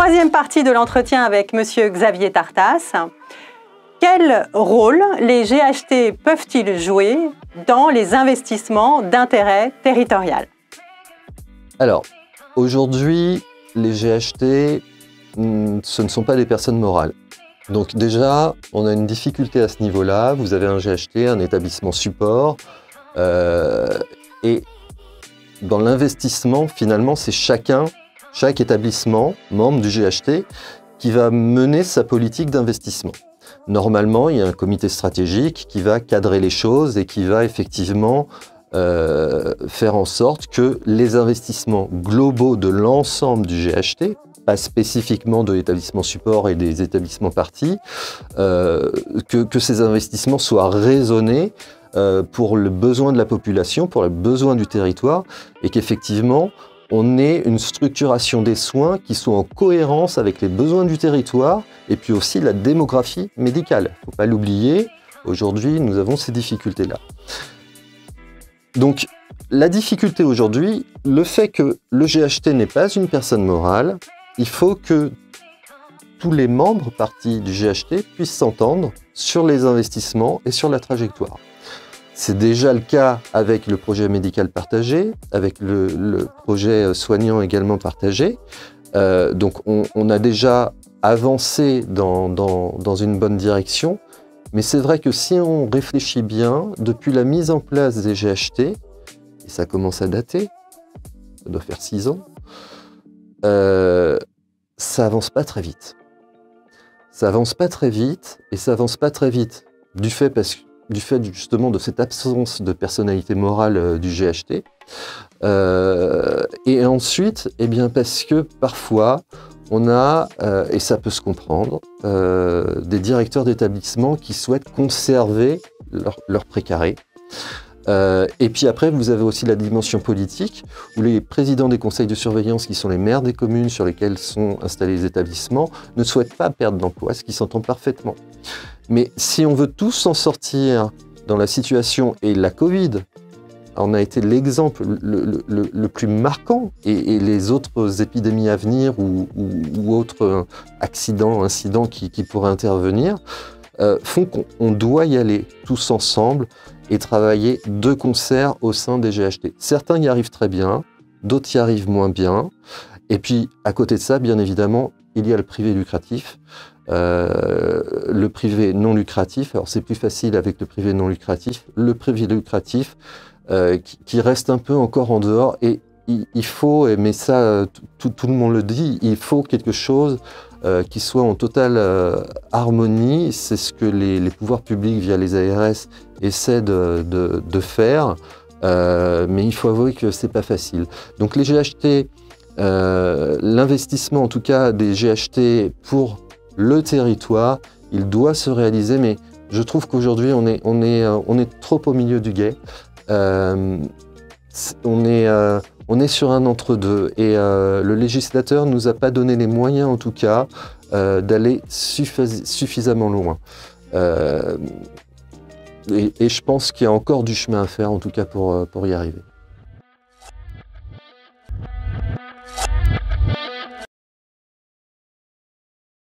troisième partie de l'entretien avec Monsieur Xavier Tartas. Quel rôle les GHT peuvent-ils jouer dans les investissements d'intérêt territorial? Alors, aujourd'hui, les GHT, ce ne sont pas des personnes morales. Donc déjà, on a une difficulté à ce niveau-là. Vous avez un GHT, un établissement support, et dans l'investissement, finalement, c'est chaque établissement membre du GHT qui va mener sa politique d'investissement. Normalement, il y a un comité stratégique qui va cadrer les choses et qui va effectivement faire en sorte que les investissements globaux de l'ensemble du GHT, pas spécifiquement de l'établissement support et des établissements parties, que ces investissements soient raisonnés pour le besoin de la population, pour le besoin du territoire, et qu'effectivement, on ait une structuration des soins qui soit en cohérence avec les besoins du territoire et puis aussi la démographie médicale. Il ne faut pas l'oublier, aujourd'hui, nous avons ces difficultés-là. Donc, la difficulté aujourd'hui, le fait que le GHT n'est pas une personne morale, il faut que tous les membres partis du GHT puissent s'entendre sur les investissements et sur la trajectoire. C'est déjà le cas avec le projet médical partagé, avec le projet soignant également partagé. Donc on a déjà avancé dans une bonne direction, mais c'est vrai que si on réfléchit bien, depuis la mise en place des GHT, et ça commence à dater, ça doit faire 6 ans, ça avance pas très vite. Ça avance pas très vite, et ça avance pas très vite du fait justement de cette absence de personnalité morale du GHT. Et ensuite, eh bien parce que parfois, on a, et ça peut se comprendre, des directeurs d'établissement qui souhaitent conserver leur précaré. Et puis après, vous avez aussi la dimension politique, où les présidents des conseils de surveillance, qui sont les maires des communes sur lesquelles sont installés les établissements, ne souhaitent pas perdre d'emploi, ce qui s'entend parfaitement. Mais si on veut tous s'en sortir dans la situation, et la Covid en a été l'exemple le plus marquant, et les autres épidémies à venir ou autres incidents qui pourraient intervenir, font qu'on doit y aller tous ensemble et travailler de concert au sein des GHT. Certains y arrivent très bien, d'autres y arrivent moins bien. Et puis, à côté de ça, bien évidemment, il y a le privé lucratif. Le privé non lucratif, alors c'est plus facile avec le privé non lucratif, le privé lucratif qui reste un peu encore en dehors, et il faut, mais ça tout le monde le dit, il faut quelque chose qui soit en totale harmonie. C'est ce que les pouvoirs publics via les ARS essaient de faire, mais il faut avouer que c'est pas facile. Donc les GHT, l'investissement en tout cas des GHT pour le territoire, il doit se réaliser, mais je trouve qu'aujourd'hui on est trop au milieu du gué. On est sur un entre-deux, et le législateur nous a pas donné les moyens en tout cas d'aller suffisamment loin. Et je pense qu'il y a encore du chemin à faire en tout cas pour y arriver.